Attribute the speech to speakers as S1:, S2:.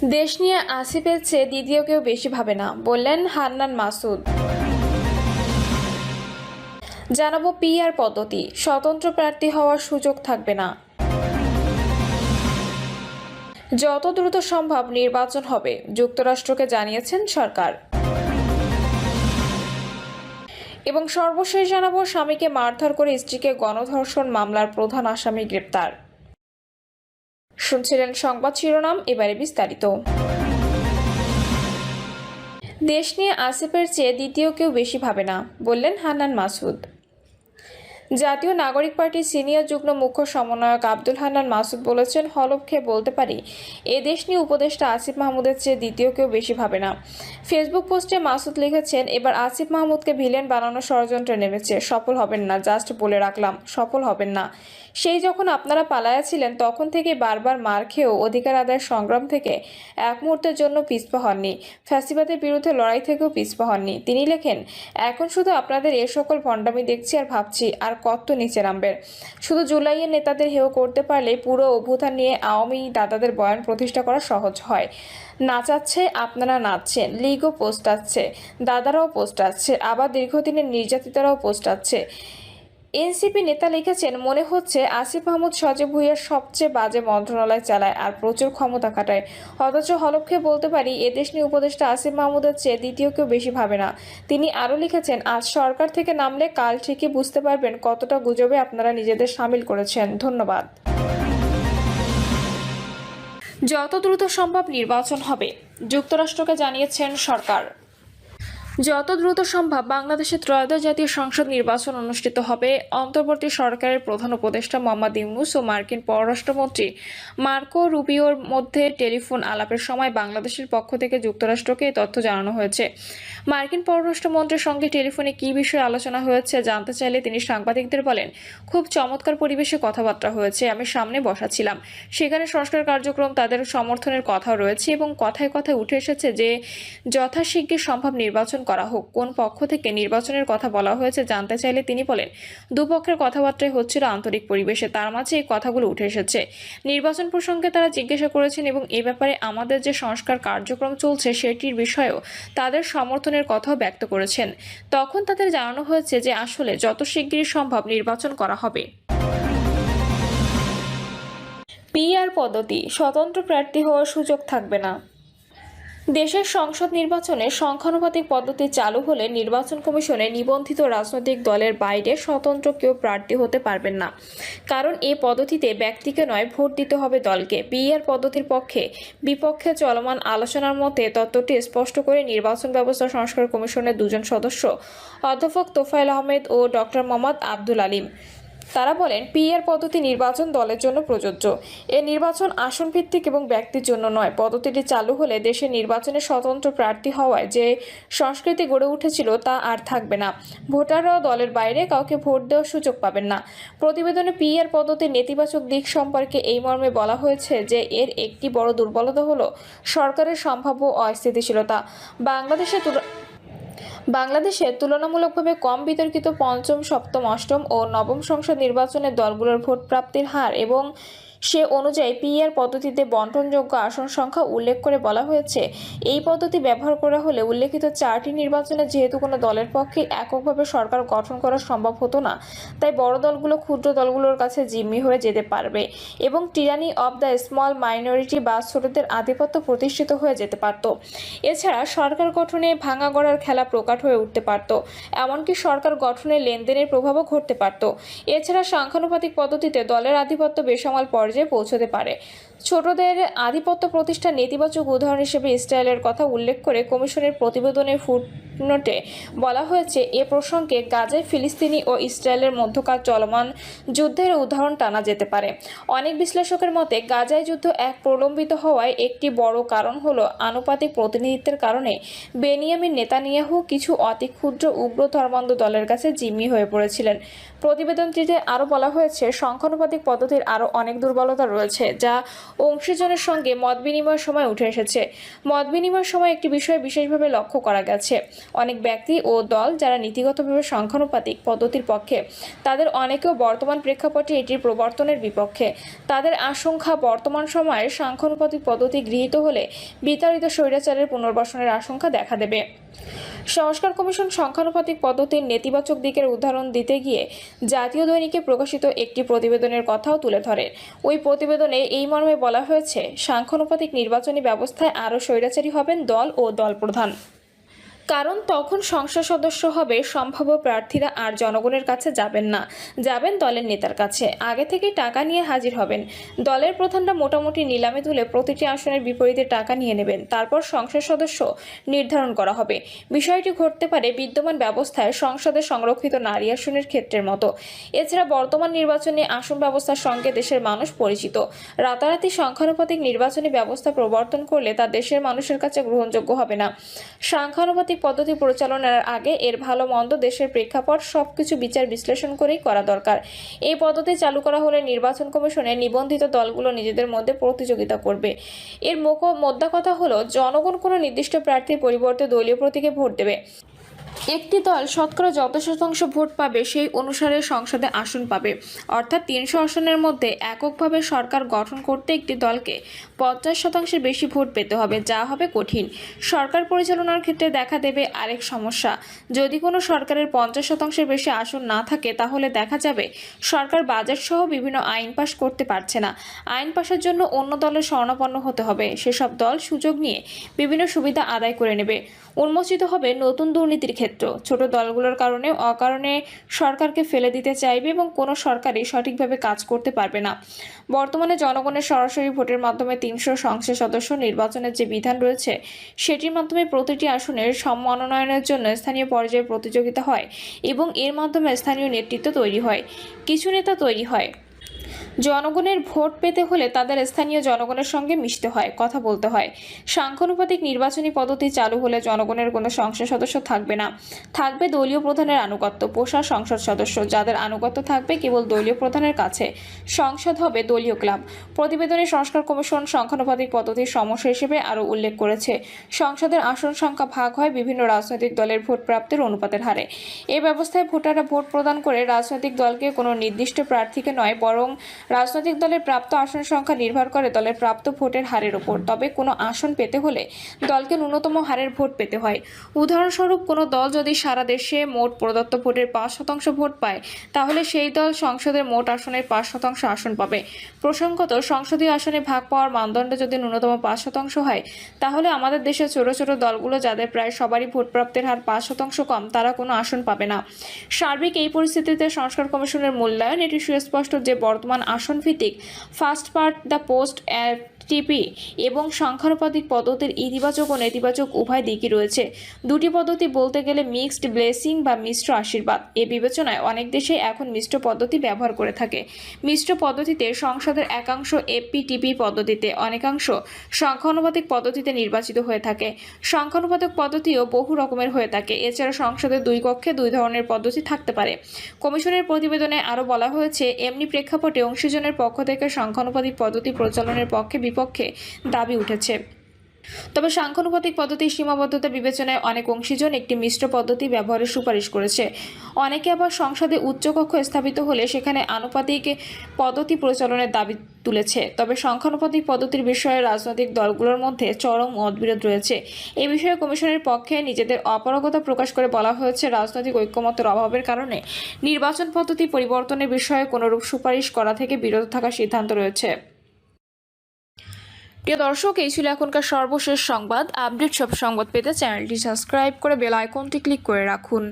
S1: দেশ নিয়ে আসিফের চেয়ে দ্বিতীয় কেউ বেশি ভাবে না, বললেন হান্নান মাসুদ। জানাবো পিআর পদ্ধতি, স্বতন্ত্র প্রার্থী হওয়ার সুযোগ থাকবে না। যত দ্রুত সম্ভব নির্বাচন হবে, যুক্তরাষ্ট্রকে জানিয়েছেন সরকার। এবং সর্বশেষ জানাবো স্বামীকে মারধর করে স্ত্রীকে গণধর্ষণ মামলার প্রধান আসামি গ্রেপ্তার। শুনছিলেন সংবাদ শিরোনাম, এবারে বিস্তারিত। দেশ নিয়ে আসিফের চেয়ে দ্বিতীয় কেউ বেশি ভাবে না, বললেন হান্নান মাসুদ। জাতীয় নাগরিক পার্টির সিনিয়র যুগ্ম মুখ্য সমন্বয়ক আব্দুল হান্নান মাসুদ বলেছেন, হলফ খেয়ে বলতে পারি এ দেশ নিয়ে উপদেষ্টা আসিফ মাহমুদের চেয়ে দ্বিতীয় কেউ বেশি ভাবে না। ফেসবুক পোস্টে মাসুদ লিখেছেন, এবার আসিফ মাহমুদকে ভিলেন বানানোর ষড়যন্ত্রে নেমেছে, সফল হবেন না, জাস্ট বলে রাখলাম, সফল হবেন না। সেই যখন আপনারা পালায়া ছিলেন তখন থেকে বারবার মার খেয়েও অধিকার আদায়ের সংগ্রাম থেকে এক মুহূর্তের জন্য পিছপা হননি, ফ্যাসিবাদের বিরুদ্ধে লড়াই থেকেও পিছপা হননি। তিনি লেখেন, এখন শুধু আপনাদের এ সকল ভণ্ডামি দেখছি আর ভাবছি আর কত নিচে নামবে। শুধু জুলাইয়ের নেতাদের হেয় করতে পারলে পুরো অভ্যুত্থান নিয়ে আওয়ামী দাদাদের বয়ান প্রতিষ্ঠা করা সহজ হয়। নাচাচ্ছে, আপনারা নাচছেন, লীগও পোস্টাচ্ছে, দাদারাও পোস্টাচ্ছে, আবার দীর্ঘদিনের নির্যাতিতারাও পোস্টাচ্ছে। এনসিপি নেতা লিখেছেন, মনে হচ্ছে আসিফ মাহমুদ সজীব ভুঁইয়ার সবচেয়ে বাজে মন্ত্রণালয় চালায় আর প্রচুর ক্ষমতা খাটায়, অথচ হলফকে বলতে পারি এদেশ নিয়ে উপদেষ্টা আসিফ মাহমুদের চেয়ে দ্বিতীয় কেউ বেশি ভাবে না। তিনি আরও লিখেছেন, আজ সরকার থেকে নামলে কাল ঠিকই বুঝতে পারবেন কতটা গুজবে আপনারা নিজেদের সামিল করেছেন। ধন্যবাদ। যত দ্রুত সম্ভব নির্বাচন হবে, যুক্তরাষ্ট্রকে জানিয়েছেন সরকার। যত দ্রুত সম্ভব বাংলাদেশে ত্রয়োদশ জাতীয় সংসদ নির্বাচন অনুষ্ঠিত হবে, অন্তর্বর্তী সরকারের প্রধান উপদেষ্টা মোহাম্মদ ইউনূস ও মার্কিন পররাষ্ট্রমন্ত্রী মার্কো রুবিওর মধ্যে টেলিফোন আলাপের সময় বাংলাদেশের পক্ষ থেকে যুক্তরাষ্ট্রকে এই তথ্য জানানো হয়েছে। মার্কিন পররাষ্ট্রমন্ত্রীর সঙ্গে টেলিফোনে কী বিষয়ে আলোচনা হয়েছে জানতে চাইলে তিনি সাংবাদিকদের বলেন, খুব চমৎকার পরিবেশে কথাবার্তা হয়েছে, আমি সামনে বসা ছিলাম, সেখানে সংস্কার কার্যক্রম তাদের সমর্থনের কথাও রয়েছে এবং কথায় কথায় উঠে এসেছে যে যথাশীঘ্র সম্ভব নির্বাচন করা হোক। কোন পক্ষ থেকে নির্বাচনের কথা বলা হয়েছে জানতে চাইলে তিনি বলেন, দুপক্ষের কথাবার্তায় হচ্ছিল আন্তরিক পরিবেশে, তার মাঝে এই কথাগুলো উঠে এসেছে। নির্বাচন প্রসঙ্গে তারা জিজ্ঞাসা করেছেন এবং এ ব্যাপারে আমাদের যে সংস্কার কার্যক্রম চলছে সেটির বিষয়েও তাদের সমর্থনের কথাও ব্যক্ত করেছেন। তখন তাদের জানানো হয়েছে যে আসলে যত শিগগিরই সম্ভব নির্বাচন করা হবে। পিআর পদ্ধতি, স্বতন্ত্র প্রার্থী হওয়ার সুযোগ থাকবে না। দেশের সংসদ নির্বাচনে সংখ্যানুপাতিক পদ্ধতি চালু হলে নির্বাচন কমিশনে নিবন্ধিত রাজনৈতিক দলের বাইরে স্বতন্ত্র কেউ প্রার্থী হতে পারবেন না, কারণ এই পদ্ধতিতে ব্যক্তিকে নয়, ভোট দিতে হবে দলকে। পিআর পদ্ধতির পক্ষে বিপক্ষে চলমান আলোচনার মতে তত্ত্বটি স্পষ্ট করে নির্বাচন ব্যবস্থা সংস্কার কমিশনের দুজন সদস্য অধ্যাপক তোফায়েল আহমেদ ও ডক্টর মোহাম্মদ আব্দুল আলিম। তারা বলেন, পিআর পদ্ধতি নির্বাচন দলের জন্য প্রযোজ্য। এ নির্বাচন আসন ভিত্তিক এবং ব্যক্তির জন্য নয়। পদ্ধতিটি চালু হলে দেশের নির্বাচনে স্বতন্ত্র প্রার্থী হওয়ায় যে সংস্কৃতি গড়ে উঠেছিল তা আর থাকবে না। ভোটাররাও দলের বাইরে কাউকে ভোট দেওয়ার সুযোগ পাবেন না। প্রতিবেদনে পিআর পদ্ধতির নেতিবাচক দিক সম্পর্কে এই মর্মে বলা হয়েছে যে এর একটি বড় দুর্বলতা হলো সরকারের সম্ভাব্য অস্থিতিশীলতা। বাংলাদেশে তুলনামূলকভাবে কম বিতর্কিত পঞ্চম, সপ্তম, অষ্টম ও নবম সংসদ নির্বাচনের দলগুলোর ভোট প্রাপ্তির হার এবং সে অনুযায়ী পিআর পদ্ধতিতে বণ্টনযোগ্য আসন সংখ্যা উল্লেখ করে বলা হয়েছে, এই পদ্ধতি ব্যবহার করা হলে উল্লেখিত 4টি নির্বাচনে যেহেতু কোনো দলের পক্ষে এককভাবে সরকার গঠন করা সম্ভব হতো না, তাই বড় দলগুলো ক্ষুদ্র দলগুলোর কাছে জিম্মি হয়ে যেতে পারবে এবং টিরানি অব দ্য স্মল মাইনরিটি বা ছোটদের আধিপত্য প্রতিষ্ঠিত হয়ে যেতে পারত। এছাড়া সরকার গঠনে ভাঙা গড়ার খেলা প্রকাট হয়ে উঠতে পারত, এমনকি সরকার গঠনে লেনদেনের প্রভাবও ঘটতে পারত। এছাড়া সংখ্যানুপাতিক পদ্ধতিতে দলের আধিপত্য বেসামাল পর্যায়ে পৌঁছতে পারে। ছোটদের আধিপত্য প্রতিষ্ঠার নেতিবাচক উদাহরণ হিসেবে ইসরায়েলের কথা উল্লেখ করে কমিশনের প্রতিবেদনের ফুটনোটে বলা হয়েছে, এ প্রসঙ্গে গাজায় ফিলিস্তিনি ও ইসরায়েলের মধ্যকার চলমান যুদ্ধের উদাহরণ টানা যেতে পারে। অনেক বিশ্লেষকের মতে গাজায় যুদ্ধ এক প্রলম্বিত হওয়ায় একটি বড় কারণ হলো আনুপাতিক প্রতিনিধিত্বের কারণে বেনিয়ামিন নেতানিয়াহু কিছু অতি ক্ষুদ্র উগ্র ধর্মান্ধ দলের কাছে জিম্মি হয়ে পড়েছিলেন। প্রতিবেদনটিতে আরও বলা হয়েছে, সংখ্যানুপাতিক পদ্ধতির আরও অনেক দুর্বলতা রয়েছে যা অংশীজনের সঙ্গে মত বিনিময়ের সময় উঠে এসেছে। মত বিনিময়ের সময় একটি বিষয় বিশেষভাবে লক্ষ্য করা গেছে, অনেক ব্যক্তি ও দল যারা নীতিগতভাবে সংখ্যানুপাতিক পদ্ধতির পক্ষে, তাদের অনেকেও বর্তমান প্রেক্ষাপটে এটির প্রবর্তনের বিপক্ষে। তাদের আশঙ্কা, বর্তমান সময়ে সংখ্যানুপাতিক পদ্ধতি গৃহীত হলে বিতাড়িত স্বৈরাচারের পুনর্বাসনের আশঙ্কা দেখা দেবে। সংস্কার কমিশন সংখ্যানুপাতিক পদ্ধতির নেতিবাচক দিকের উদাহরণ দিতে গিয়ে জাতীয় দৈনিকে প্রকাশিত একটি প্রতিবেদনের কথাও তুলে ধরে। ওই প্রতিবেদনে এই মর্মে বলা হয়েছে, সংখ্যানুপাতিক নির্বাচনী ব্যবস্থায় আরও স্বৈরাচারী হবেন দল ও দলপ্রধান। কারণ তখন সংসদ সদস্য হবে সম্ভাব্য প্রার্থীরা, আর জনগণের কাছে যাবেন না, যাবেন দলের নেতার কাছে। আগে থেকেই টাকা নিয়ে হাজির হবেন। দলের প্রধানরা মোটামুটি নিলামে তুলে প্রতিটি আসনের বিপরীতে টাকা নিয়ে নেবেন, তারপর সংসদ সদস্য নির্ধারণ করা হবে। বিষয়টি ঘটতে পারে বিদ্যমান ব্যবস্থায় সংসদে সংরক্ষিত নারী আসনের ক্ষেত্রের মতো। এছাড়া বর্তমান নির্বাচনী আসন ব্যবস্থার সঙ্গে দেশের মানুষ পরিচিত। রাতারাতি সংখ্যানুপাতিক নির্বাচনী ব্যবস্থা প্রবর্তন করলে তা দেশের মানুষের কাছে গ্রহণযোগ্য হবে না। সংখ্যানুপাতিক পদ্ধতি পরিচালনার আগে এর ভালো মন্দ, দেশের প্রেক্ষাপট সবকিছু বিচার বিশ্লেষণ করেই করা দরকার। এই পদ্ধতি চালু করা হলে নির্বাচন কমিশনে নিবন্ধিত দলগুলো নিজেদের মধ্যে প্রতিযোগিতা করবে। এর মোদ্দা কথা হলো, জনগণ কোনো নির্দিষ্ট প্রার্থীর পরিবর্তে দলীয় প্রতীকে ভোট দেবে। একটি দল শতকরা যত শতাংশ ভোট পাবে সেই অনুসারে সংসদে আসন পাবে। অর্থাৎ 300 আসনের মধ্যে এককভাবে সরকার গঠন করতে একটি দলকে 50% বেশি ভোট পেতে হবে, যা হবে কঠিন। সরকার পরিচালনার ক্ষেত্রে দেখা দেবে আরেক সমস্যা। যদি কোনো সরকারের 50% বেশি আসন না থাকে, তাহলে দেখা যাবে সরকার বাজেট সহ বিভিন্ন আইন পাশ করতে পারছে না। আইন পাশের জন্য অন্য দলের শরণাপন্ন হতে হবে। সেসব দল সুযোগ নিয়ে বিভিন্ন সুবিধা আদায় করে নেবে। উন্মোচিত হবে নতুন দুর্নীতির ক্ষেত্র। ছোট দলগুলোর কারণে অকারণে সরকারকে ফেলে দিতে চাইবে এবং কোনো সরকারই সঠিকভাবে কাজ করতে পারবে না। বর্তমানে জনগণের সরাসরি ভোটের মাধ্যমে 300 সংসদ সদস্য নির্বাচনের যে বিধান রয়েছে, সেটির মাধ্যমে প্রতিটি আসনের মনোনয়নের জন্য স্থানীয় পর্যায়ে প্রতিযোগিতা হয় এবং এর মাধ্যমে স্থানীয় নেতৃত্ব তৈরি হয়, কিছু নেতা তৈরি হয়। জনগণের ভোট পেতে হলে তাদের স্থানীয় জনগণের সঙ্গে মিশতে হয়, কথা বলতে হয়। সংখ্যানুপাতিক নির্বাচনী পদ্ধতি চালু হলে জনগণের কোনো সংসদ সদস্য থাকবে না, থাকবে দলীয় প্রধানের আনুগত্য পোষা সংসদ সদস্য, যাদের আনুগত্য থাকবে কেবল দলীয় প্রধানের কাছে। সংসদ হবে দলীয় ক্লাব। প্রতিবেদনে সংস্কার কমিশন সংখ্যানুপাতিক পদ্ধতির সমস্যা হিসেবে আরও উল্লেখ করেছে, সংসদের আসন সংখ্যা ভাগ হয় বিভিন্ন রাজনৈতিক দলের ভোট প্রাপ্তির অনুপাতের হারে। এই ব্যবস্থায় ভোটাররা ভোট প্রদান করে রাজনৈতিক দলকে কোনো নির্দিষ্ট প্রার্থীকে নয়, বরং রাজনৈতিক দলের প্রাপ্ত আসন সংখ্যা নির্ভর করে দলের প্রাপ্ত ভোটের হারের উপর। তবে কোনো আসন পেতে হলে দলকে ন্যূনতম হারের ভোট পেতে হয়। উদাহরণস্বরূপ, কোনো দল যদি সারা দেশে মোট প্রদত্ত ভোটের 5% ভোট পায়, তাহলে সেই দল সংসদের মোট আসনের 5% আসন পাবে। প্রসঙ্গত, সংসদীয় আসনে ভাগ পাওয়ার মানদণ্ড যদি ন্যূনতম 5% হয়, তাহলে আমাদের দেশের ছোট ছোট দলগুলো, যাদের প্রায় সবারই ভোট প্রাপ্তের হার 5% কম, তারা কোনো আসন পাবে না। সার্বিক এই পরিস্থিতিতে সংস্কার কমিশনের মূল্যায়ন এটি সুস্পষ্ট যে বর্তমান আসন ভিত্তিক ফার্স্ট পার্ট দ্য পোস্ট টিপি এবং সংখ্যানুপাতিক পদ্ধতির ইতিবাচক ও নেতিবাচক উভয় দিকই রয়েছে। দুটি পদ্ধতি বলতে গেলে মিক্সড ব্লেসিং বা মিশ্র আশীর্বাদ। এ বিবেচনায় অনেক দেশে এখন মিশ্র পদ্ধতি ব্যবহার করে থাকে। মিশ্র পদ্ধতিতে সংসদের একাংশ এপিটিপি পদ্ধতিতে, অনেকাংশ সংখ্যানুপাতিক পদ্ধতিতে নির্বাচিত হয়ে থাকে। সংখ্যানুপাতিক পদ্ধতিও বহু রকমের হয়ে থাকে। এছাড়া সংসদের দুই কক্ষে দুই ধরনের পদ্ধতি থাকতে পারে। কমিশনের প্রতিবেদনে আরও বলা হয়েছে, এমনি প্রেক্ষাপটে অংশীজনের পক্ষ থেকে সংখ্যানুপাতিক পদ্ধতি প্রচলনের পক্ষে বিপক্ষে দাবি উঠেছে। তবে সংখ্যানুপাতিক পদ্ধতির সীমাবদ্ধতা বিবেচনায় অনেক অংশীজন একটি মিশ্র পদ্ধতি ব্যবহারের সুপারিশ করেছে। অনেকে আবার সংসদে উচ্চকক্ষ স্থাপিত হলে সেখানে আনুপাতিক পদ্ধতি প্রচলনের দাবি তুলেছে। তবে সংখ্যানুপাতিক পদ্ধতির বিষয়ে রাজনৈতিক দলগুলোর মধ্যে চরম মতবিরোধ রয়েছে। এ বিষয়ে কমিশনের পক্ষে নিজেদের অপারগতা প্রকাশ করে বলা হয়েছে, রাজনৈতিক ঐক্যমতের অভাবের কারণে নির্বাচন পদ্ধতি পরিবর্তনের বিষয়ে কোনোরূপ সুপারিশ করা থেকে বিরত থাকার সিদ্ধান্ত রয়েছে। প্রিয় দর্শক, এই ছিল এখনকার সর্বশেষ সংবাদ। আপডেট সব সংবাদ পেতে চ্যানেলটি সাবস্ক্রাইব করে বেল আইকনটি ক্লিক করে রাখুন।